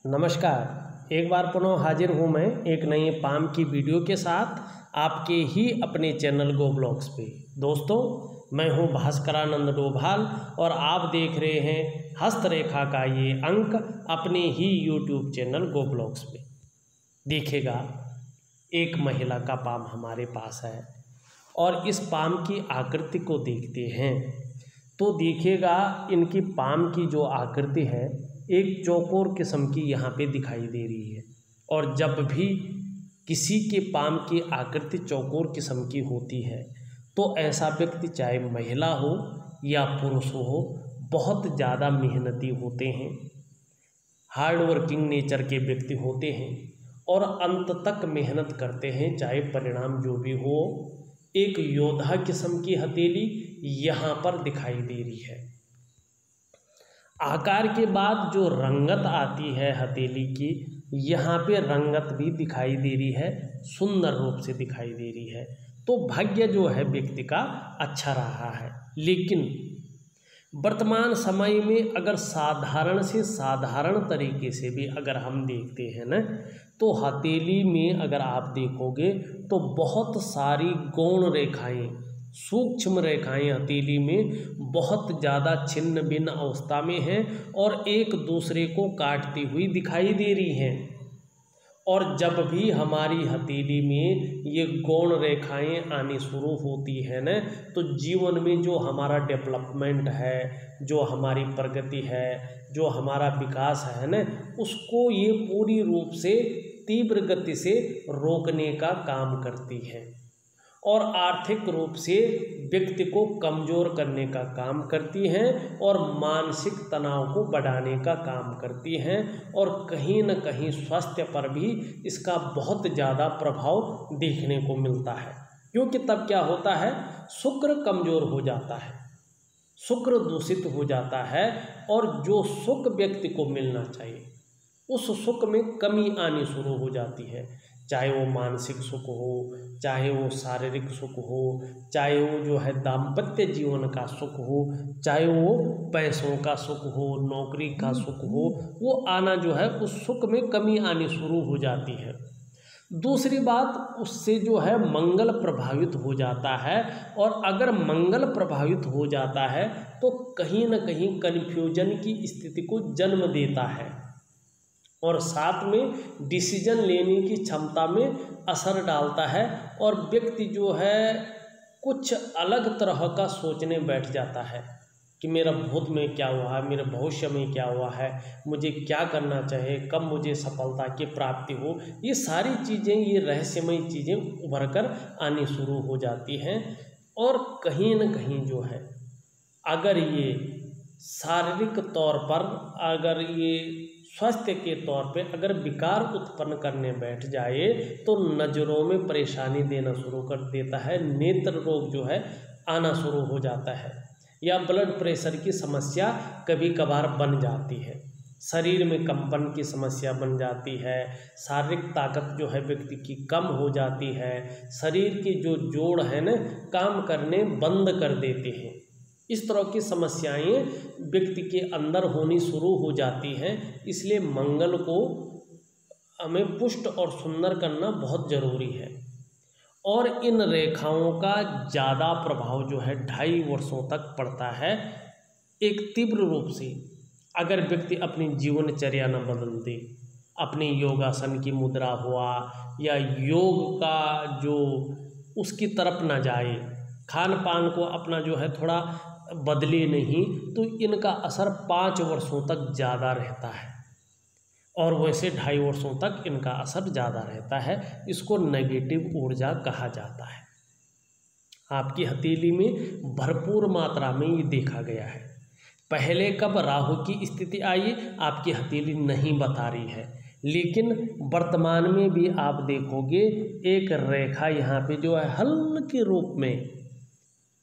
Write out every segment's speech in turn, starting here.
नमस्कार। एक बार पुनः हाजिर हूँ मैं एक नई पाम की वीडियो के साथ आपके ही अपने चैनल गो ब्लॉग्स पे। दोस्तों, मैं हूँ भास्करानंद डोभाल और आप देख रहे हैं हस्तरेखा का ये अंक अपने ही यूट्यूब चैनल गो ब्लॉग्स पे। देखिएगा, एक महिला का पाम हमारे पास है और इस पाम की आकृति को देखते हैं तो देखिएगा, इनकी पाम की जो आकृति है एक चौकोर किस्म की यहाँ पे दिखाई दे रही है। और जब भी किसी के पाम की आकृति चौकोर किस्म की होती है तो ऐसा व्यक्ति, चाहे महिला हो या पुरुष हो, बहुत ज़्यादा मेहनती होते हैं, हार्ड वर्किंग नेचर के व्यक्ति होते हैं और अंत तक मेहनत करते हैं, चाहे परिणाम जो भी हो। एक योद्धा किस्म की हथेली यहाँ पर दिखाई दे रही है। आकार के बाद जो रंगत आती है हथेली की, यहाँ पे रंगत भी दिखाई दे रही है, सुंदर रूप से दिखाई दे रही है। तो भाग्य जो है व्यक्ति का अच्छा रहा है। लेकिन वर्तमान समय में अगर साधारण से साधारण तरीके से भी अगर हम देखते हैं ना, तो हथेली में अगर आप देखोगे तो बहुत सारी गौण रेखाएं, सूक्ष्म रेखाएं हथेली में बहुत ज़्यादा छिन्न भिन्न अवस्था में हैं और एक दूसरे को काटती हुई दिखाई दे रही हैं। और जब भी हमारी हथेली में ये गौण रेखाएं आनी शुरू होती है न, तो जीवन में जो हमारा डेवलपमेंट है, जो हमारी प्रगति है, जो हमारा विकास है न, उसको ये पूरी रूप से तीव्र गति से रोकने का काम करती है और आर्थिक रूप से व्यक्ति को कमज़ोर करने का काम करती हैं और मानसिक तनाव को बढ़ाने का काम करती हैं और कहीं न कहीं स्वास्थ्य पर भी इसका बहुत ज़्यादा प्रभाव देखने को मिलता है। क्योंकि तब क्या होता है, शुक्र कमज़ोर हो जाता है, शुक्र दूषित हो जाता है और जो सुख व्यक्ति को मिलना चाहिए उस सुख में कमी आनी शुरू हो जाती है। चाहे वो मानसिक सुख हो, चाहे वो शारीरिक सुख हो, चाहे वो जो है दाम्पत्य जीवन का सुख हो, चाहे वो पैसों का सुख हो, नौकरी का सुख हो, वो आना जो है उस सुख में कमी आनी शुरू हो जाती है। दूसरी बात, उससे जो है मंगल प्रभावित हो जाता है और अगर मंगल प्रभावित हो जाता है तो कहीं न कहीं कन्फ्यूजन की स्थिति को जन्म देता है और साथ में डिसीजन लेने की क्षमता में असर डालता है और व्यक्ति जो है कुछ अलग तरह का सोचने बैठ जाता है कि मेरा भूत में क्या हुआ है, मेरे भविष्य में क्या हुआ है, मुझे क्या करना चाहिए, कब मुझे सफलता की प्राप्ति हो। ये सारी चीज़ें, ये रहस्यमय चीज़ें उभर कर आनी शुरू हो जाती हैं। और कहीं न कहीं जो है, अगर ये शारीरिक तौर पर, अगर ये स्वास्थ्य के तौर पे अगर विकार उत्पन्न करने बैठ जाए तो नज़रों में परेशानी देना शुरू कर देता है, नेत्र रोग जो है आना शुरू हो जाता है या ब्लड प्रेशर की समस्या कभी कभार बन जाती है, शरीर में कंपन की समस्या बन जाती है, शारीरिक ताकत जो है व्यक्ति की कम हो जाती है, शरीर के जो जोड़ है न काम करने बंद कर देते हैं। इस तरह की समस्याएं व्यक्ति के अंदर होनी शुरू हो जाती हैं। इसलिए मंगल को हमें पुष्ट और सुंदर करना बहुत ज़रूरी है। और इन रेखाओं का ज़्यादा प्रभाव जो है 2.5 वर्षों तक पड़ता है एक तीव्र रूप से। अगर व्यक्ति अपनी जीवनचर्या न बदल दे, अपनी योगासन की मुद्रा हुआ या योग का जो उसकी तरफ न जाए, खान पान को अपना जो है थोड़ा बदले नहीं, तो इनका असर 5 वर्षों तक ज़्यादा रहता है और वैसे 2.5 वर्षों तक इनका असर ज़्यादा रहता है। इसको नेगेटिव ऊर्जा कहा जाता है। आपकी हथेली में भरपूर मात्रा में ये देखा गया है। पहले कब राहु की स्थिति आई आपकी हथेली नहीं बता रही है, लेकिन वर्तमान में भी आप देखोगे एक रेखा यहाँ पे जो है हल्के रूप में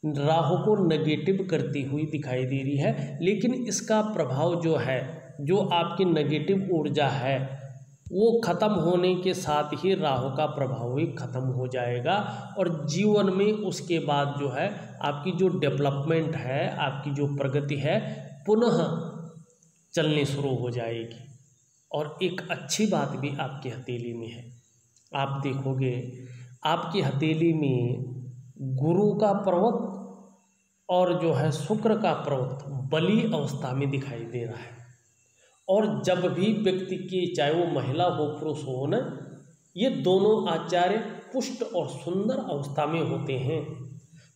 राहु को नेगेटिव करती हुई दिखाई दे रही है। लेकिन इसका प्रभाव जो है, जो आपकी नेगेटिव ऊर्जा है, वो ख़त्म होने के साथ ही राहु का प्रभाव भी ख़त्म हो जाएगा और जीवन में उसके बाद जो है आपकी जो डेवलपमेंट है, आपकी जो प्रगति है, पुनः चलनी शुरू हो जाएगी और एक अच्छी बात भी आपकी हथेली में है। आप देखोगे आपकी हथेली में गुरु का पर्वत और जो है शुक्र का पर्वत बली अवस्था में दिखाई दे रहा है। और जब भी व्यक्ति की, चाहे वो महिला हो पुरुष हो ना, ये दोनों आचार्य पुष्ट और सुंदर अवस्था में होते हैं,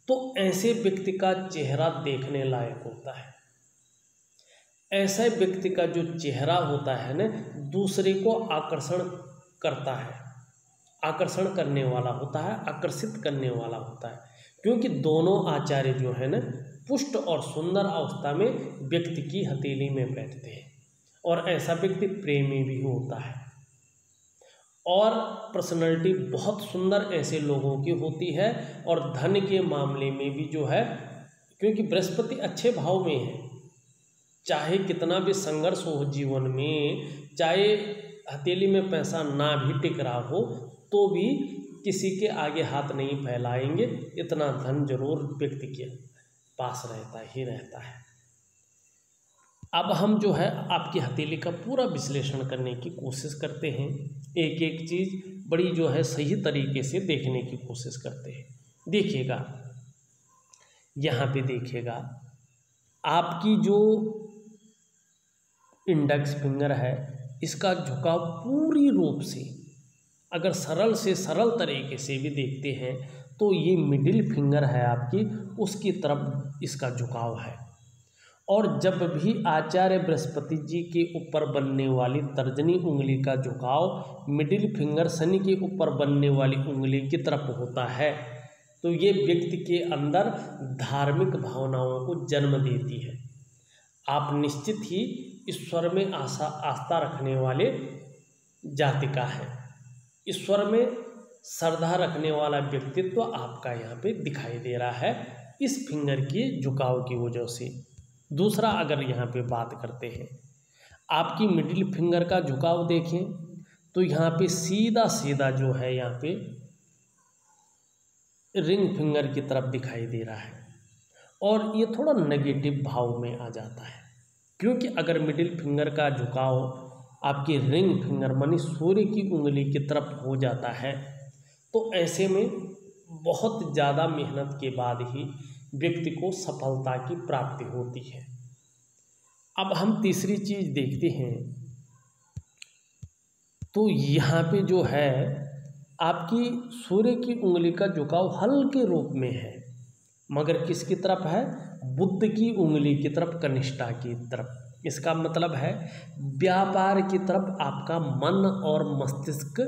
तो ऐसे व्यक्ति का चेहरा देखने लायक होता है। ऐसे व्यक्ति का जो चेहरा होता है ना, दूसरे को आकर्षण करता है, आकर्षण करने वाला होता है, आकर्षित करने वाला होता है, क्योंकि दोनों आचार्य जो है ना पुष्ट और सुंदर अवस्था में व्यक्ति की हथेली में बैठते हैं। और ऐसा व्यक्ति प्रेमी भी होता है और पर्सनैलिटी बहुत सुंदर ऐसे लोगों की होती है। और धन के मामले में भी जो है, क्योंकि बृहस्पति अच्छे भाव में है, चाहे कितना भी संघर्ष हो जीवन में, चाहे हथेली में पैसा ना भी टिक रहा हो, तो भी किसी के आगे हाथ नहीं फैलाएंगे, इतना धन जरूर व्यक्ति के पास रहता ही रहता है। अब हम जो है आपकी हथेली का पूरा विश्लेषण करने की कोशिश करते हैं, एक एक चीज़ बड़ी जो है सही तरीके से देखने की कोशिश करते हैं। देखिएगा, यहाँ पे देखिएगा, आपकी जो इंडेक्स फिंगर है इसका झुकाव पूरी रूप से, अगर सरल से सरल तरीके से भी देखते हैं तो ये मिडिल फिंगर है आपकी, उसकी तरफ इसका झुकाव है। और जब भी आचार्य बृहस्पति जी के ऊपर बनने वाली तर्जनी उंगली का झुकाव मिडिल फिंगर शनि के ऊपर बनने वाली उंगली की तरफ होता है, तो ये व्यक्ति के अंदर धार्मिक भावनाओं को जन्म देती है। आप निश्चित ही ईश्वर में आस्था रखने वाले जातिका है, ईश्वर में श्रद्धा रखने वाला व्यक्तित्व आपका यहाँ पे दिखाई दे रहा है इस फिंगर के झुकाव की वजह से। दूसरा, अगर यहाँ पे बात करते हैं, आपकी मिडिल फिंगर का झुकाव देखें तो यहाँ पे सीधा सीधा जो है यहाँ पे रिंग फिंगर की तरफ दिखाई दे रहा है, और ये थोड़ा नेगेटिव भाव में आ जाता है, क्योंकि अगर मिडिल फिंगर का झुकाव आपकी रिंग फिंगर मानी सूर्य की उंगली की तरफ हो जाता है, तो ऐसे में बहुत ज़्यादा मेहनत के बाद ही व्यक्ति को सफलता की प्राप्ति होती है। अब हम तीसरी चीज़ देखते हैं, तो यहाँ पे जो है आपकी सूर्य की उंगली का झुकाव हल्के रूप में है, मगर किसकी तरफ है? बुध की उंगली की तरफ, कनिष्ठा की तरफ। इसका मतलब है व्यापार की तरफ आपका मन और मस्तिष्क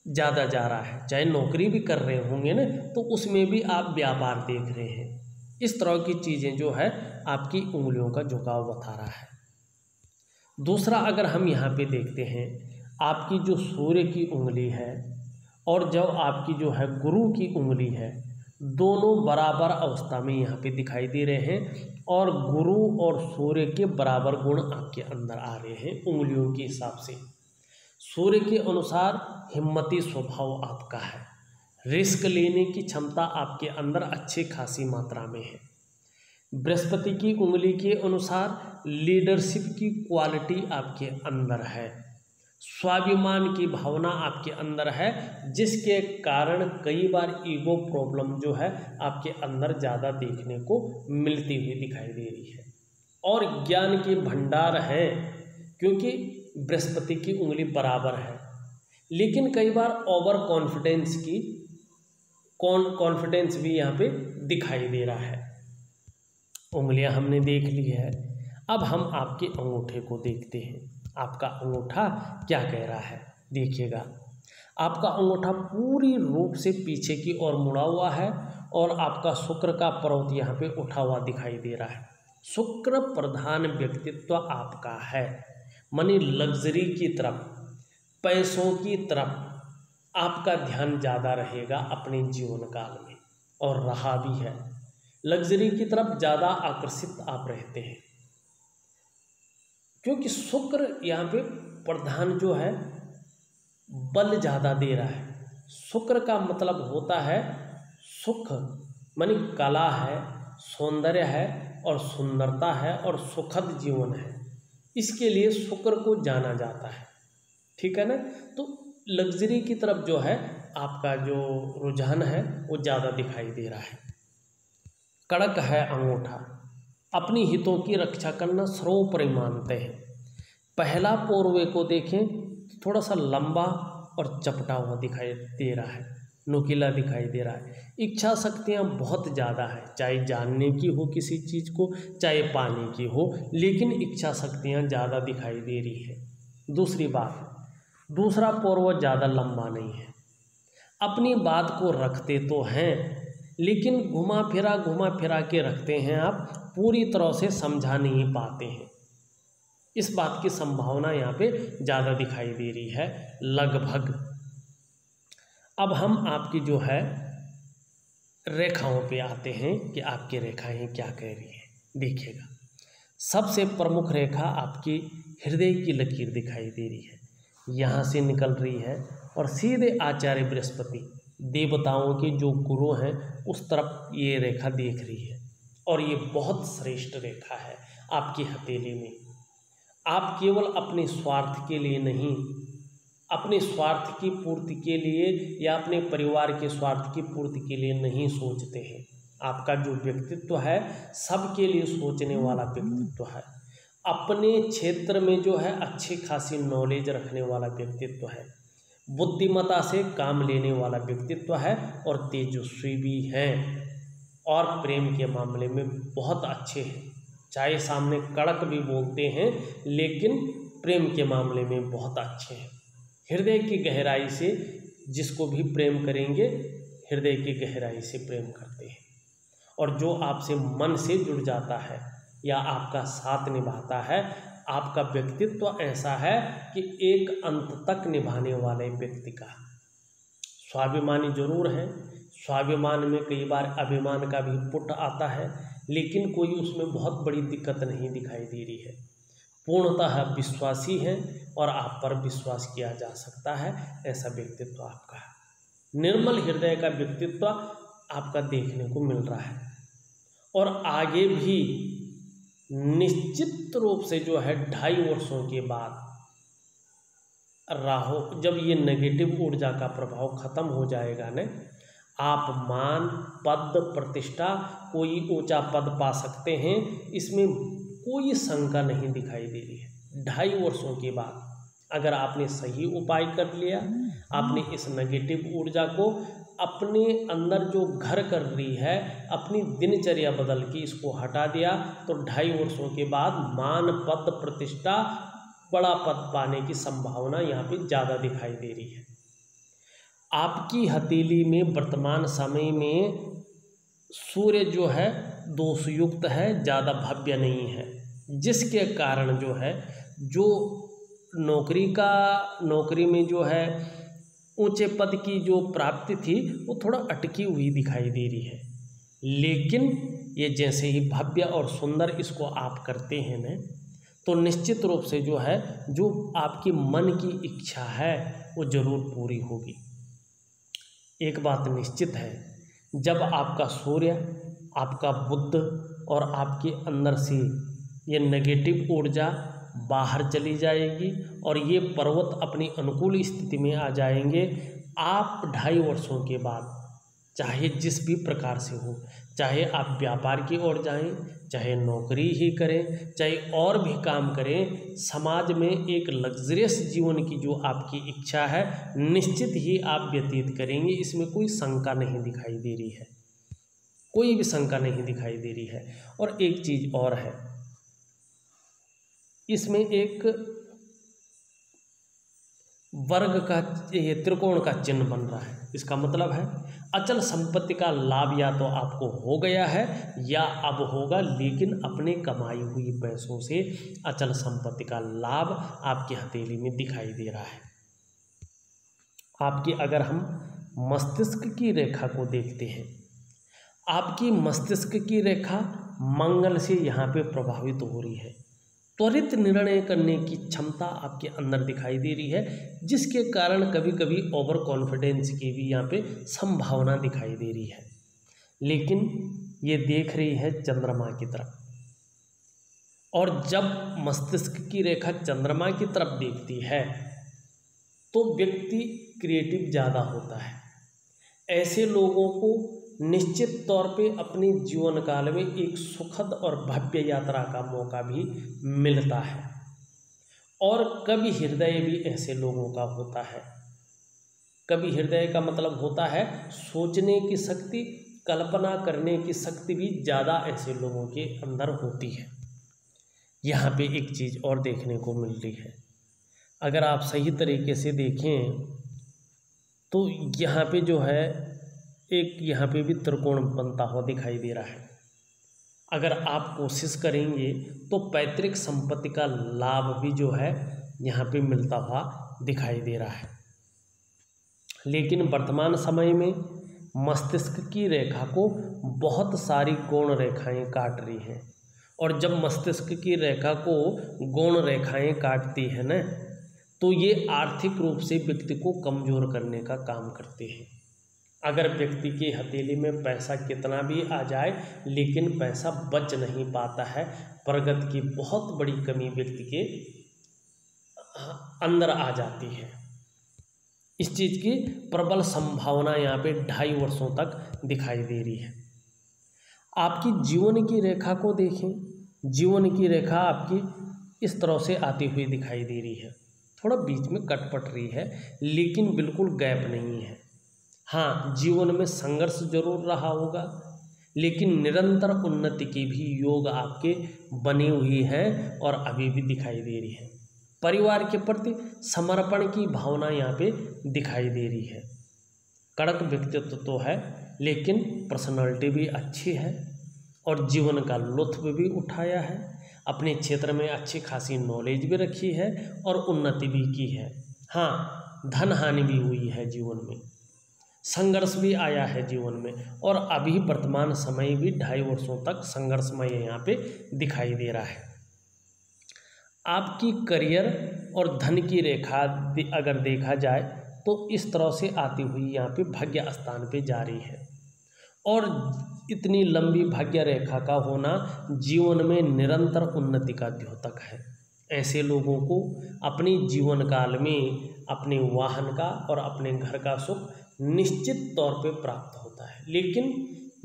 ज़्यादा जा रहा है। चाहे नौकरी भी कर रहे होंगे ना, तो उसमें भी आप व्यापार देख रहे हैं। इस तरह की चीज़ें जो है आपकी उंगलियों का झुकाव बता रहा है। दूसरा, अगर हम यहाँ पे देखते हैं, आपकी जो सूर्य की उंगली है और जो आपकी जो है गुरु की उंगली है, दोनों बराबर अवस्था में यहाँ पे दिखाई दे रहे हैं, और गुरु और सूर्य के बराबर गुण आपके अंदर आ रहे हैं उंगलियों के हिसाब से। सूर्य के अनुसार हिम्मती स्वभाव आपका है, रिस्क लेने की क्षमता आपके अंदर अच्छी खासी मात्रा में है। बृहस्पति की उंगली के अनुसार लीडरशिप की क्वालिटी आपके अंदर है, स्वाभिमान की भावना आपके अंदर है, जिसके कारण कई बार ईगो प्रॉब्लम जो है आपके अंदर ज़्यादा देखने को मिलती हुई दिखाई दे रही है। और ज्ञान के भंडार है, क्योंकि बृहस्पति की उंगली बराबर है, लेकिन कई बार ओवर कॉन्फिडेंस भी यहाँ पे दिखाई दे रहा है। उंगलियां हमने देख ली है, अब हम आपके अंगूठे को देखते हैं। आपका अंगूठा क्या कह रहा है? देखिएगा, आपका अंगूठा पूरी रूप से पीछे की ओर मुड़ा हुआ है, और आपका शुक्र का पर्वत यहाँ पे उठा हुआ दिखाई दे रहा है। शुक्र प्रधान व्यक्तित्व आपका है, मनी लग्जरी की तरफ, पैसों की तरफ आपका ध्यान ज़्यादा रहेगा अपने जीवन काल में, और रहा भी है। लग्जरी की तरफ ज़्यादा आकर्षित आप रहते हैं, क्योंकि शुक्र यहाँ पे प्रधान जो है बल ज़्यादा दे रहा है। शुक्र का मतलब होता है सुख, मानी कला है, सौंदर्य है, और सुंदरता है, और सुखद जीवन है। इसके लिए शुक्र को जाना जाता है, ठीक है ना। तो लग्जरी की तरफ जो है आपका जो रुझान है वो ज़्यादा दिखाई दे रहा है। कड़क है अंगूठा, अपनी हितों की रक्षा करना सर्वोपरि मानते हैं। पहला पोरवे को देखें तो थोड़ा सा लंबा और चपटा हुआ दिखाई दे रहा है, नुकीला दिखाई दे रहा है। इच्छा शक्तियाँ बहुत ज़्यादा है, चाहे जानने की हो किसी चीज़ को, चाहे पाने की हो, लेकिन इच्छा शक्तियाँ ज़्यादा दिखाई दे रही है। दूसरी बात, दूसरा पोरवा ज़्यादा लंबा नहीं है। अपनी बात को रखते तो हैं लेकिन घुमा फिरा के रखते हैं, आप पूरी तरह से समझा नहीं पाते हैं। इस बात की संभावना यहाँ पे ज़्यादा दिखाई दे रही है लगभग। अब हम आपकी जो है रेखाओं पे आते हैं कि आपकी रेखाएं क्या कह रही हैं। देखिएगा, सबसे प्रमुख रेखा आपकी हृदय की लकीर दिखाई दे रही है, यहाँ से निकल रही है और सीधे आचार्य बृहस्पति देवताओं के जो गुरु हैं उस तरफ ये रेखा देख रही है। और ये बहुत श्रेष्ठ रेखा है आपकी हथेली में। आप केवल अपने स्वार्थ के लिए नहीं, अपने स्वार्थ की पूर्ति के लिए या अपने परिवार के स्वार्थ की पूर्ति के लिए नहीं सोचते हैं। आपका जो व्यक्तित्व है सबके लिए सोचने वाला व्यक्तित्व है। अपने क्षेत्र में जो है अच्छी खासी नॉलेज रखने वाला व्यक्तित्व है, बुद्धिमत्ता से काम लेने वाला व्यक्तित्व है और तेजस्वी भी है। और प्रेम के मामले में बहुत अच्छे हैं, चाहे सामने कड़क भी बोलते हैं लेकिन प्रेम के मामले में बहुत अच्छे हैं। हृदय की गहराई से जिसको भी प्रेम करेंगे, हृदय की गहराई से प्रेम करते हैं। और जो आपसे मन से जुड़ जाता है या आपका साथ निभाता है, आपका व्यक्तित्व ऐसा है कि एक अंत तक निभाने वाले व्यक्ति का। स्वाभिमानी जरूर है, स्वाभिमान में कई बार अभिमान का भी पुट आता है, लेकिन कोई उसमें बहुत बड़ी दिक्कत नहीं दिखाई दे रही है। पूर्णतः विश्वासी है और आप पर विश्वास किया जा सकता है, ऐसा व्यक्तित्व आपका है। निर्मल हृदय का व्यक्तित्व आपका देखने को मिल रहा है। और आगे भी निश्चित रूप से जो है 2.5 वर्षों के बाद राहु, जब ये नेगेटिव ऊर्जा का प्रभाव खत्म हो जाएगा न, आप मान, पद, प्रतिष्ठा, कोई ऊंचा पद पा सकते हैं, इसमें कोई शंका नहीं दिखाई दे रही है। 2.5 वर्षों के बाद अगर आपने सही उपाय कर लिया, आपने इस नेगेटिव ऊर्जा को अपने अंदर जो घर कर रही है, अपनी दिनचर्या बदल के इसको हटा दिया, तो 2.5 वर्षों के बाद मान, पद, प्रतिष्ठा, बड़ा पद पाने की संभावना यहाँ पे ज़्यादा दिखाई दे रही है। आपकी हथेली में वर्तमान समय में सूर्य जो है दोषयुक्त है, ज़्यादा भव्य नहीं है, जिसके कारण जो है जो नौकरी में जो है ऊंचे पद की जो प्राप्ति थी वो थोड़ा अटकी हुई दिखाई दे रही है। लेकिन ये जैसे ही भव्य और सुंदर इसको आप करते हैं न, तो निश्चित रूप से जो है जो आपकी मन की इच्छा है वो जरूर पूरी होगी। एक बात निश्चित है, जब आपका सूर्य, आपका बुध और आपके अंदर से ये नेगेटिव ऊर्जा बाहर चली जाएगी और ये पर्वत अपनी अनुकूल स्थिति में आ जाएंगे, आप 2.5 वर्षों के बाद चाहे जिस भी प्रकार से हो, चाहे आप व्यापार की ओर जाएं, चाहे नौकरी ही करें, चाहे और भी काम करें, समाज में एक लग्जरियस जीवन की जो आपकी इच्छा है निश्चित ही आप व्यतीत करेंगे। इसमें कोई शंका नहीं दिखाई दे रही है, कोई भी शंका नहीं दिखाई दे रही है। और एक चीज़ और है, इसमें एक वर्ग का, ये त्रिकोण का चिन्ह बन रहा है। इसका मतलब है अचल संपत्ति का लाभ या तो आपको हो गया है या अब होगा, लेकिन अपने कमाई हुई पैसों से अचल संपत्ति का लाभ आपकी हथेली में दिखाई दे रहा है। आपकी अगर हम मस्तिष्क की रेखा को देखते हैं, आपकी मस्तिष्क की रेखा मंगल से यहाँ पे प्रभावित हो रही है। त्वरित निर्णय करने की क्षमता आपके अंदर दिखाई दे रही है, जिसके कारण कभी कभी ओवर कॉन्फिडेंस की भी यहाँ पे संभावना दिखाई दे रही है। लेकिन ये देख रही है चंद्रमा की तरफ। और जब मस्तिष्क की रेखा चंद्रमा की तरफ देखती है तो व्यक्ति क्रिएटिव ज़्यादा होता है। ऐसे लोगों को निश्चित तौर पे अपने जीवन काल में एक सुखद और भव्य यात्रा का मौका भी मिलता है। और कवि हृदय भी ऐसे लोगों का होता है। कवि हृदय का मतलब होता है सोचने की शक्ति, कल्पना करने की शक्ति भी ज़्यादा ऐसे लोगों के अंदर होती है। यहाँ पे एक चीज़ और देखने को मिल रही है, अगर आप सही तरीके से देखें तो यहाँ पे जो है एक यहाँ पे भी त्रिकोण बनता हुआ दिखाई दे रहा है। अगर आप कोशिश करेंगे तो पैतृक संपत्ति का लाभ भी जो है यहाँ पे मिलता हुआ दिखाई दे रहा है। लेकिन वर्तमान समय में मस्तिष्क की रेखा को बहुत सारी गौण रेखाएं काट रही हैं, और जब मस्तिष्क की रेखा को गौण रेखाएं काटती है ना, तो ये आर्थिक रूप से व्यक्ति को कमज़ोर करने का काम करते हैं। अगर व्यक्ति की हथेली में पैसा कितना भी आ जाए लेकिन पैसा बच नहीं पाता है, प्रगति की बहुत बड़ी कमी व्यक्ति के अंदर आ जाती है। इस चीज़ की प्रबल संभावना यहाँ पे 2.5 वर्षों तक दिखाई दे रही है। आपकी जीवन की रेखा को देखें, जीवन की रेखा आपकी इस तरह से आती हुई दिखाई दे रही है। थोड़ा बीच में कटपट रही है लेकिन बिल्कुल गैप नहीं है। हाँ, जीवन में संघर्ष जरूर रहा होगा लेकिन निरंतर उन्नति की भी योग आपके बनी हुई है और अभी भी दिखाई दे रही है। परिवार के प्रति समर्पण की भावना यहाँ पे दिखाई दे रही है। कड़क व्यक्तित्व तो है लेकिन पर्सनालिटी भी अच्छी है और जीवन का लुत्फ भी उठाया है। अपने क्षेत्र में अच्छी खासी नॉलेज भी रखी है और उन्नति भी की है। हाँ, धन हानि भी हुई है जीवन में, संघर्ष भी आया है जीवन में, और अभी वर्तमान समय भी 2.5 वर्षों तक संघर्षमय यहाँ पे दिखाई दे रहा है। आपकी करियर और धन की रेखा अगर देखा जाए तो इस तरह से आती हुई यहाँ पे भाग्य स्थान पे जा रही है, और इतनी लंबी भाग्य रेखा का होना जीवन में निरंतर उन्नति का द्योतक है। ऐसे लोगों को अपने जीवन काल में अपने वाहन का और अपने घर का सुख निश्चित तौर पे प्राप्त होता है। लेकिन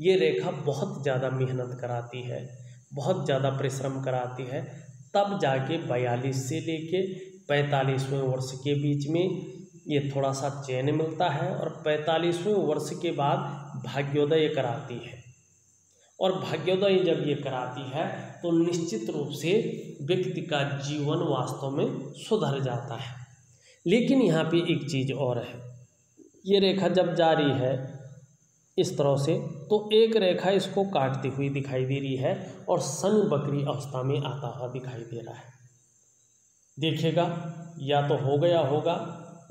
ये रेखा बहुत ज़्यादा मेहनत कराती है, बहुत ज़्यादा परिश्रम कराती है, तब जाके 42 से लेके 45वें वर्ष के बीच में ये थोड़ा सा चैन मिलता है, और 45वें वर्ष के बाद भाग्योदय कराती है। और भाग्योदय जब ये कराती है तो निश्चित रूप से व्यक्ति का जीवन वास्तव में सुधर जाता है। लेकिन यहाँ पे एक चीज़ और है, ये रेखा जब जारी है इस तरह से तो एक रेखा इसको काटती हुई दिखाई दे रही है और शनि बकरी अवस्था में आता हुआ दिखाई दे रहा है। देखिएगा, या तो हो गया होगा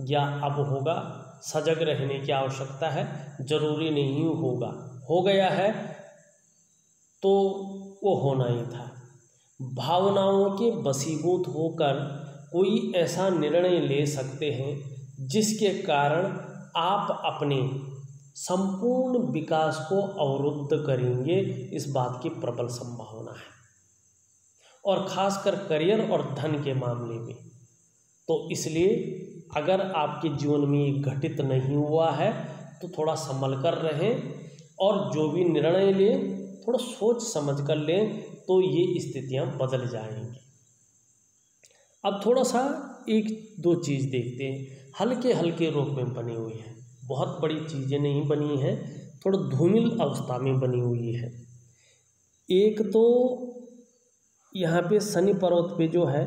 या अब होगा, सजग रहने की आवश्यकता है, जरूरी नहीं होगा। हो गया है तो वो होना ही था। भावनाओं के वशीभूत होकर कोई ऐसा निर्णय ले सकते हैं जिसके कारण आप अपने संपूर्ण विकास को अवरुद्ध करेंगे, इस बात की प्रबल संभावना है। और खासकर करियर और धन के मामले में तो इसलिए अगर आपके जीवन में ये घटित नहीं हुआ है तो थोड़ा संभल कर रहें, और जो भी निर्णय लें थोड़ा सोच समझ कर लें, तो ये स्थितियां बदल जाएंगी। अब थोड़ा सा 1-2 चीज़ देखते हैं, हल्के हल्के रूप में बनी हुई है, बहुत बड़ी चीज़ें नहीं बनी हैं, थोड़ा धूमिल अवस्था में बनी हुई है। एक तो यहाँ पे शनि पर्वत पे जो है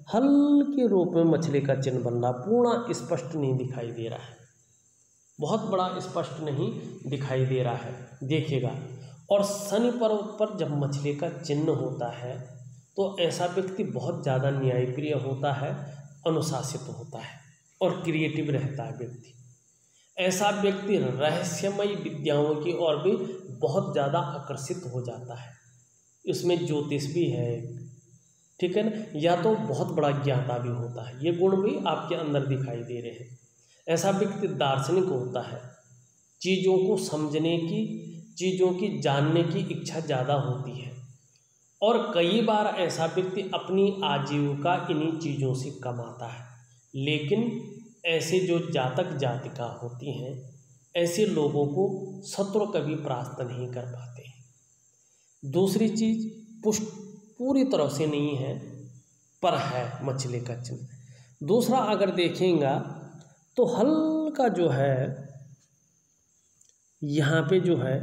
हल्के रूप में मछली का चिन्ह बन रहा, पूर्ण स्पष्ट नहीं दिखाई दे रहा है, बहुत बड़ा स्पष्ट नहीं दिखाई दे रहा है, देखिएगा। और शनि पर्वत पर जब मछली का चिन्ह होता है तो ऐसा व्यक्ति बहुत ज़्यादा न्यायप्रिय होता है, अनुशासित होता है और क्रिएटिव रहता है व्यक्ति। ऐसा व्यक्ति रहस्यमयी विद्याओं की ओर भी बहुत ज़्यादा आकर्षित हो जाता है। इसमें ज्योतिष भी है, ठीक है ना, या तो बहुत बड़ा ज्ञाता भी होता है, ये गुण भी आपके अंदर दिखाई दे रहे हैं। ऐसा व्यक्ति दार्शनिक होता है, चीज़ों को समझने की, चीज़ों की जानने की इच्छा ज़्यादा होती है, और कई बार ऐसा व्यक्ति अपनी आजीविका इन्हीं चीज़ों से कमाता है, लेकिन ऐसे जो जातक जातिका होती हैं, ऐसे लोगों को शत्रु कभी परास्त नहीं कर पाते हैं। दूसरी चीज़, पुष्ट पूरी तरह से नहीं है पर है मछली का चिन्ह। दूसरा अगर देखेंगे तो हल्का जो है यहाँ पे जो है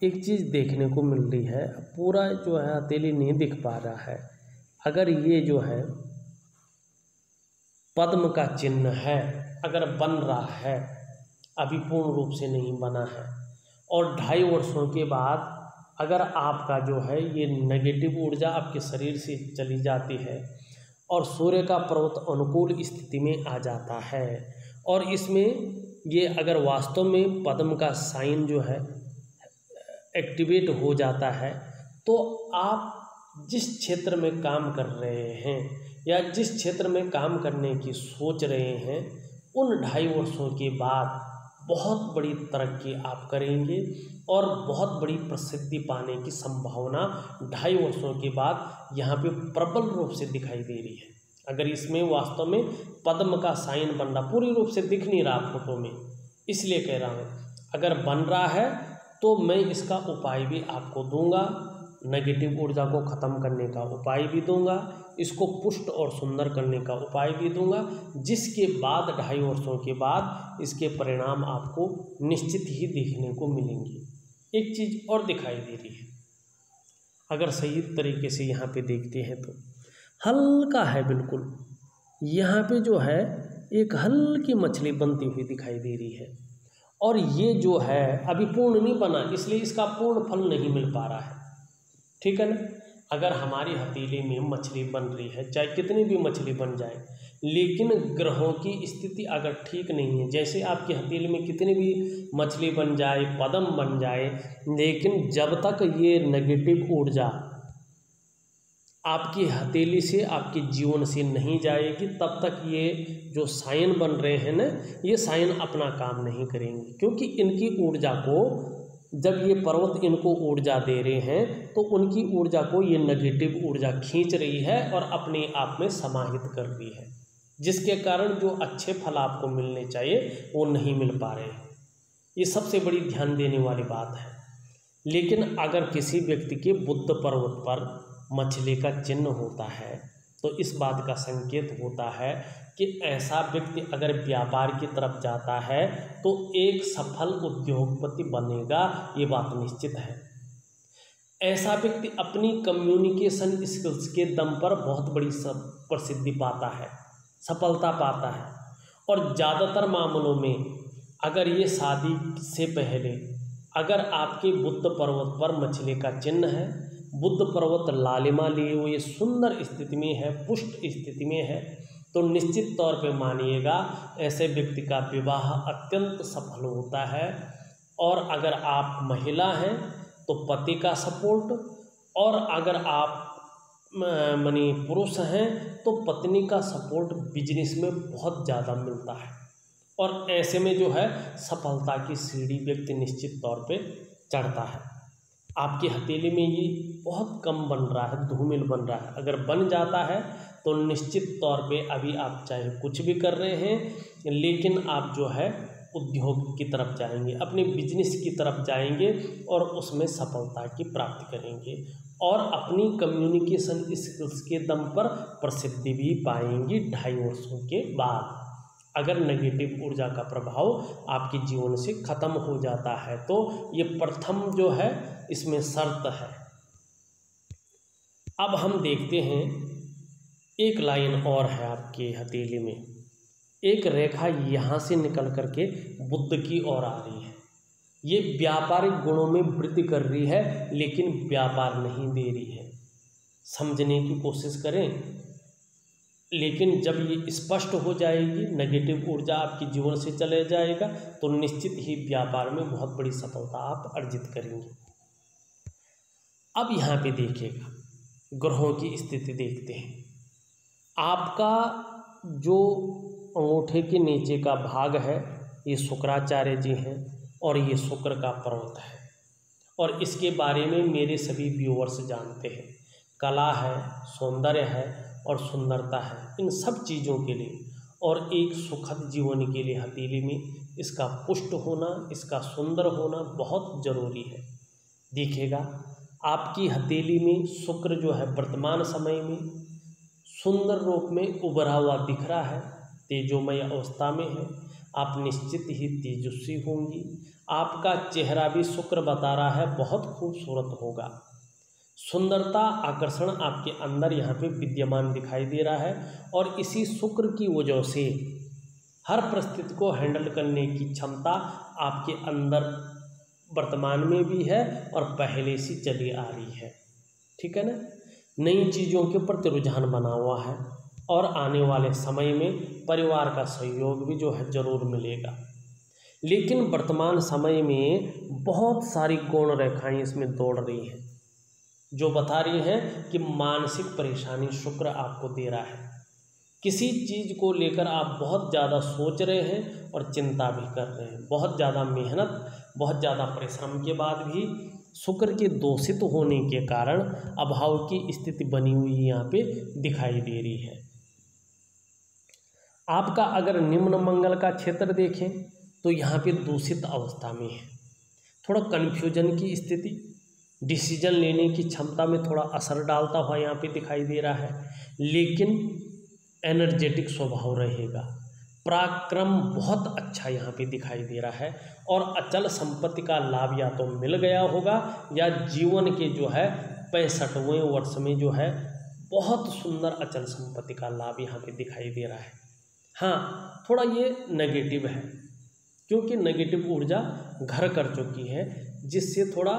एक चीज़ देखने को मिल रही है, पूरा जो है हथेली नहीं दिख पा रहा है। अगर ये जो है पद्म का चिन्ह है, अगर बन रहा है, अभी पूर्ण रूप से नहीं बना है, और 2.5 वर्षों के बाद अगर आपका जो है ये नेगेटिव ऊर्जा आपके शरीर से चली जाती है और सूर्य का पर्वत अनुकूल स्थिति में आ जाता है, और इसमें ये अगर वास्तव में पद्म का साइन जो है एक्टिवेट हो जाता है, तो आप जिस क्षेत्र में काम कर रहे हैं या जिस क्षेत्र में काम करने की सोच रहे हैं, उन 2.5 वर्षों के बाद बहुत बड़ी तरक्की आप करेंगे और बहुत बड़ी प्रसिद्धि पाने की संभावना 2.5 वर्षों के बाद यहाँ पे प्रबल रूप से दिखाई दे रही है। अगर इसमें वास्तव में पद्म का साइन बन रहा, पूरी रूप से दिख नहीं रहा फोटो में, इसलिए कह रहा हूँ, अगर बन रहा है तो मैं इसका उपाय भी आपको दूंगा, नेगेटिव ऊर्जा को ख़त्म करने का उपाय भी दूंगा, इसको पुष्ट और सुंदर करने का उपाय भी दूंगा, जिसके बाद 2.5 वर्षों के बाद इसके परिणाम आपको निश्चित ही देखने को मिलेंगे। एक चीज़ और दिखाई दे रही है, अगर सही तरीके से यहाँ पे देखते हैं तो हल्का है बिल्कुल, यहाँ पे जो है एक हल्की मछली बनती हुई दिखाई दे रही है, और ये जो है अभी पूर्ण नहीं बना, इसलिए इसका पूर्ण फल नहीं मिल पा रहा है। ठीक है ना। अगर हमारी हथेली में मछली बन रही है, चाहे कितनी भी मछली बन जाए, लेकिन ग्रहों की स्थिति अगर ठीक नहीं है, जैसे आपकी हथेली में कितनी भी मछली बन जाए, पद्म बन जाए, लेकिन जब तक ये नेगेटिव ऊर्जा आपकी हथेली से आपके जीवन से नहीं जाएगी, तब तक ये जो साइन बन रहे हैं ना, ये साइन अपना काम नहीं करेंगे, क्योंकि इनकी ऊर्जा को, जब ये पर्वत इनको ऊर्जा दे रहे हैं तो उनकी ऊर्जा को ये नेगेटिव ऊर्जा खींच रही है और अपने आप में समाहित कर रही है, जिसके कारण जो अच्छे फल आपको मिलने चाहिए वो नहीं मिल पा रहे हैं। ये सबसे बड़ी ध्यान देने वाली बात है। लेकिन अगर किसी व्यक्ति के बुध पर्वत पर मछली का चिन्ह होता है, तो इस बात का संकेत होता है कि ऐसा व्यक्ति अगर व्यापार की तरफ जाता है तो एक सफल उद्योगपति बनेगा, ये बात निश्चित है। ऐसा व्यक्ति अपनी कम्युनिकेशन स्किल्स के दम पर बहुत बड़ी प्रसिद्धि पाता है, सफलता पाता है, और ज़्यादातर मामलों में अगर ये शादी से पहले अगर आपके बुध पर्वत पर मछली का चिन्ह है, बुध पर्वत लालिमा लिए हुए सुंदर स्थिति में है, पुष्ट स्थिति में है, तो निश्चित तौर पे मानिएगा ऐसे व्यक्ति का विवाह अत्यंत सफल होता है। और अगर आप महिला हैं तो पति का सपोर्ट, और अगर आप मानी पुरुष हैं तो पत्नी का सपोर्ट बिजनेस में बहुत ज़्यादा मिलता है, और ऐसे में जो है सफलता की सीढ़ी व्यक्ति निश्चित तौर पे चढ़ता है। आपकी हथेली में ये बहुत कम बन रहा है, धूमिल बन रहा है, अगर बन जाता है तो निश्चित तौर पे अभी आप चाहे कुछ भी कर रहे हैं, लेकिन आप जो है उद्योग की तरफ जाएंगे, अपने बिजनेस की तरफ जाएंगे और उसमें सफलता की प्राप्ति करेंगे, और अपनी कम्युनिकेशन स्किल्स के दम पर प्रसिद्धि भी पाएंगी 2.5 वर्षों के बाद। अगर नेगेटिव ऊर्जा का प्रभाव आपके जीवन से खत्म हो जाता है तो ये प्रथम जो है इसमें शर्त है। अब हम देखते हैं, एक लाइन और है आपके हथेली में, एक रेखा यहाँ से निकल करके बुध की ओर आ रही है। ये व्यापारिक गुणों में वृद्धि कर रही है, लेकिन व्यापार नहीं दे रही है। समझने की कोशिश करें, लेकिन जब ये स्पष्ट हो जाएगी, नेगेटिव ऊर्जा आपके जीवन से चले जाएगा, तो निश्चित ही व्यापार में बहुत बड़ी सफलता आप अर्जित करेंगे। अब यहाँ पे देखिएगा, ग्रहों की स्थिति देखते हैं। आपका जो अंगूठे के नीचे का भाग है ये शुक्राचार्य जी हैं, और ये शुक्र का पर्वत है, और इसके बारे में मेरे सभी व्यूअर्स जानते हैं। कला है, सौंदर्य है और सुंदरता है, इन सब चीज़ों के लिए और एक सुखद जीवन के लिए हथेली में इसका पुष्ट होना, इसका सुंदर होना बहुत ज़रूरी है। देखिएगा आपकी हथेली में शुक्र जो है वर्तमान समय में सुंदर रूप में उभरा हुआ दिख रहा है, तेजोमय अवस्था में है। आप निश्चित ही तेजस्वी होंगी। आपका चेहरा भी शुक्र बता रहा है बहुत खूबसूरत होगा। सुंदरता, आकर्षण आपके अंदर यहाँ पे विद्यमान दिखाई दे रहा है और इसी शुक्र की वजह से हर परिस्थिति को हैंडल करने की क्षमता आपके अंदर वर्तमान में भी है और पहले से चली आ रही है। ठीक है ना। नई चीज़ों के प्रति रुझान बना हुआ है और आने वाले समय में परिवार का सहयोग भी जो है ज़रूर मिलेगा। लेकिन वर्तमान समय में बहुत सारी गौण रेखाएं इसमें दौड़ रही हैं जो बता रही हैं कि मानसिक परेशानी शुक्र आपको दे रहा है। किसी चीज़ को लेकर आप बहुत ज़्यादा सोच रहे हैं और चिंता भी कर रहे हैं। बहुत ज़्यादा मेहनत, बहुत ज़्यादा परिश्रम के बाद भी शुक्र के दूषित होने के कारण अभाव की स्थिति बनी हुई यहाँ पे दिखाई दे रही है। आपका अगर निम्न मंगल का क्षेत्र देखें तो यहाँ पे दूषित अवस्था में है। थोड़ा कन्फ्यूजन की स्थिति, डिसीजन लेने की क्षमता में थोड़ा असर डालता हुआ यहाँ पे दिखाई दे रहा है। लेकिन एनर्जेटिक स्वभाव रहेगा। पराक्रम बहुत अच्छा यहाँ पे दिखाई दे रहा है और अचल संपत्ति का लाभ या तो मिल गया होगा या जीवन के जो है 65वें वर्ष में जो है बहुत सुंदर अचल संपत्ति का लाभ यहाँ पे दिखाई दे रहा है। हाँ, थोड़ा ये नेगेटिव है क्योंकि नेगेटिव ऊर्जा घर कर चुकी है, जिससे थोड़ा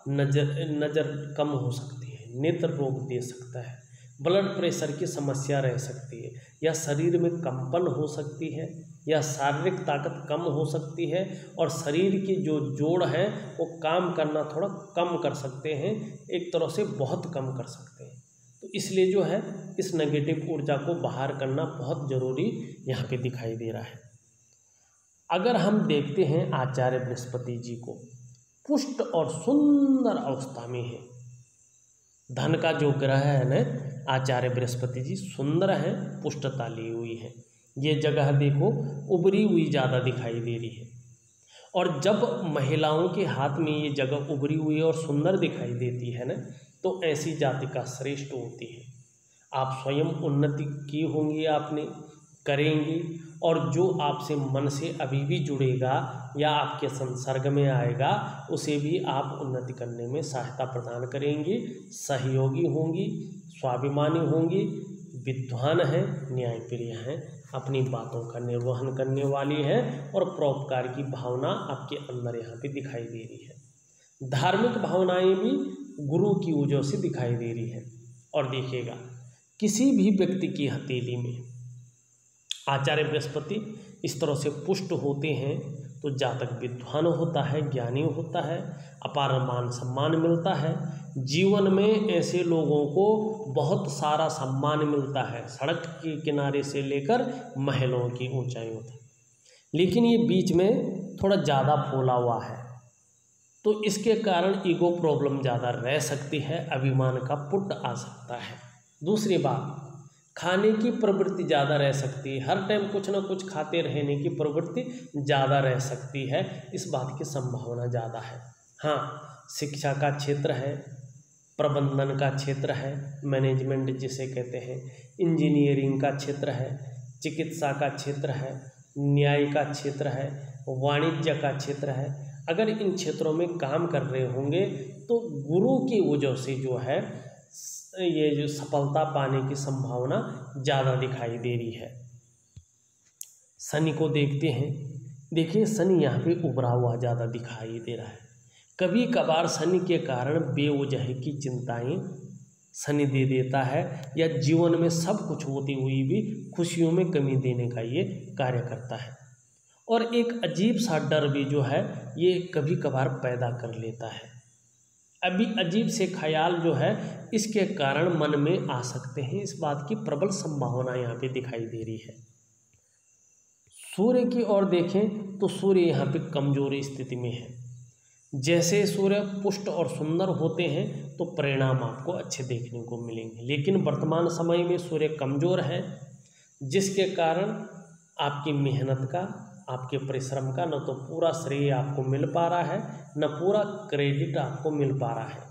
नज़र कम हो सकती है, नेत्र रोग दे सकता है, ब्लड प्रेशर की समस्या रह सकती है, या शरीर में कंपन हो सकती है, या शारीरिक ताकत कम हो सकती है और शरीर की जो जोड़ है वो काम करना थोड़ा कम कर सकते हैं, एक तरह से बहुत कम कर सकते हैं। तो इसलिए जो है इस नेगेटिव ऊर्जा को बाहर करना बहुत ज़रूरी यहाँ पे दिखाई दे रहा है। अगर हम देखते हैं आचार्य बृहस्पति जी को, पुष्ट और सुंदर अवस्था में है। धन का जो ग्रह है ना, आचार्य बृहस्पति जी सुंदर है, पुष्टता ली हुई है। ये जगह देखो उभरी हुई ज़्यादा दिखाई दे रही है और जब महिलाओं के हाथ में ये जगह उभरी हुई और सुंदर दिखाई देती है ना, तो ऐसी जाति का श्रेष्ठ होती है। आप स्वयं उन्नति की होंगी, आपने करेंगी और जो आपसे मन से अभी भी जुड़ेगा या आपके संसर्ग में आएगा उसे भी आप उन्नति करने में सहायता प्रदान करेंगी, सहयोगी होंगी, स्वाभिमानी होंगी, विद्वान हैं, न्यायप्रिय हैं, अपनी बातों का निर्वहन करने वाली हैं और परोपकार की भावना आपके अंदर यहाँ पे दिखाई दे रही है। धार्मिक भावनाएं भी गुरु की वजह से दिखाई दे रही है। और देखिएगा किसी भी व्यक्ति की हथेली में आचार्य बृहस्पति इस तरह से पुष्ट होते हैं तो जातक विद्वान होता है, ज्ञानी होता है, अपार मान सम्मान मिलता है। जीवन में ऐसे लोगों को बहुत सारा सम्मान मिलता है, सड़क के किनारे से लेकर महलों की ऊंचाइयों तक। लेकिन ये बीच में थोड़ा ज़्यादा फूला हुआ है तो इसके कारण ईगो प्रॉब्लम ज़्यादा रह सकती है, अभिमान का पुट आ सकता है। दूसरी बात, खाने की प्रवृत्ति ज़्यादा रह सकती है, हर टाइम कुछ ना कुछ खाते रहने की प्रवृत्ति ज़्यादा रह सकती है, इस बात की संभावना ज़्यादा है। हाँ, शिक्षा का क्षेत्र है, प्रबंधन का क्षेत्र है, मैनेजमेंट जिसे कहते हैं, इंजीनियरिंग का क्षेत्र है, चिकित्सा का क्षेत्र है, न्याय का क्षेत्र है, वाणिज्य का क्षेत्र है। अगर इन क्षेत्रों में काम कर रहे होंगे तो गुरु की वजह से जो है ये जो सफलता पाने की संभावना ज़्यादा दिखाई दे रही है। शनि को देखते हैं, देखिए शनि यहाँ पे उभरा हुआ ज़्यादा दिखाई दे रहा है। कभी कभार शनि के कारण बेवजह की चिंताएं शनि दे देता है या जीवन में सब कुछ होती हुई भी खुशियों में कमी देने का ये कार्य करता है। और एक अजीब सा डर भी जो है ये कभी कभार पैदा कर लेता है। अभी अजीब से ख्याल जो है इसके कारण मन में आ सकते हैं, इस बात की प्रबल संभावना यहाँ पे दिखाई दे रही है। सूर्य की ओर देखें तो सूर्य यहाँ पे कमजोर स्थिति में है। जैसे सूर्य पुष्ट और सुंदर होते हैं तो परिणाम आपको अच्छे देखने को मिलेंगे, लेकिन वर्तमान समय में सूर्य कमज़ोर है, जिसके कारण आपकी मेहनत का, आपके परिश्रम का न तो पूरा श्रेय आपको मिल पा रहा है, न पूरा क्रेडिट आपको मिल पा रहा है।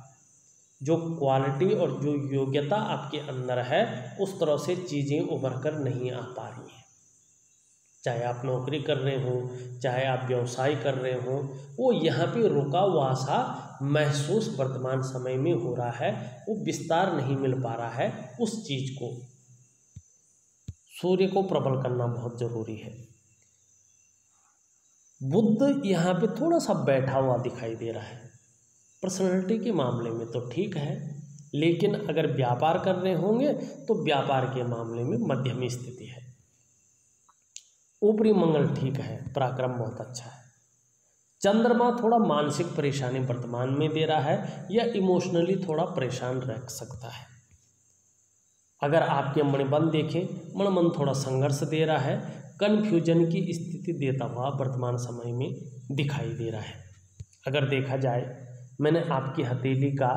जो क्वालिटी और जो योग्यता आपके अंदर है उस तरह से चीज़ें उभर कर नहीं आ पा रही हैं। चाहे आप नौकरी कर रहे हो, चाहे आप व्यवसाय कर रहे हो, वो यहाँ पे रुका हुआ सा महसूस वर्तमान समय में हो रहा है, वो विस्तार नहीं मिल पा रहा है उस चीज़ को। सूर्य को प्रबल करना बहुत ज़रूरी है। बुध यहाँ पे थोड़ा सा बैठा हुआ दिखाई दे रहा है। पर्सनैलिटी के मामले में तो ठीक है, लेकिन अगर व्यापार कर रहे होंगे तो व्यापार के मामले में मध्यम स्थिति है। ऊपरी मंगल ठीक है, पराक्रम बहुत अच्छा है। चंद्रमा थोड़ा मानसिक परेशानी वर्तमान में दे रहा है या इमोशनली थोड़ा परेशान रख सकता है। अगर आपके मणिबन देखें, मणिबन थोड़ा संघर्ष दे रहा है, कन्फ्यूजन की स्थिति देता हुआ वर्तमान समय में दिखाई दे रहा है। अगर देखा जाए, मैंने आपकी हथेली का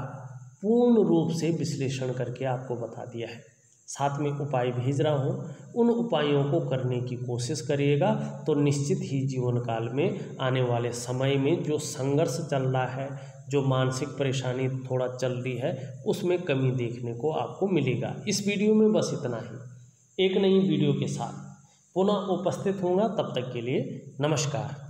पूर्ण रूप से विश्लेषण करके आपको बता दिया है, साथ में उपाय भेज रहा हूँ। उन उपायों को करने की कोशिश करिएगा तो निश्चित ही जीवन काल में आने वाले समय में जो संघर्ष चल रहा है, जो मानसिक परेशानी थोड़ा चल रही है, उसमें कमी देखने को आपको मिलेगा। इस वीडियो में बस इतना ही। एक नई वीडियो के साथ पुनः उपस्थित होऊंगा, तब तक के लिए नमस्कार।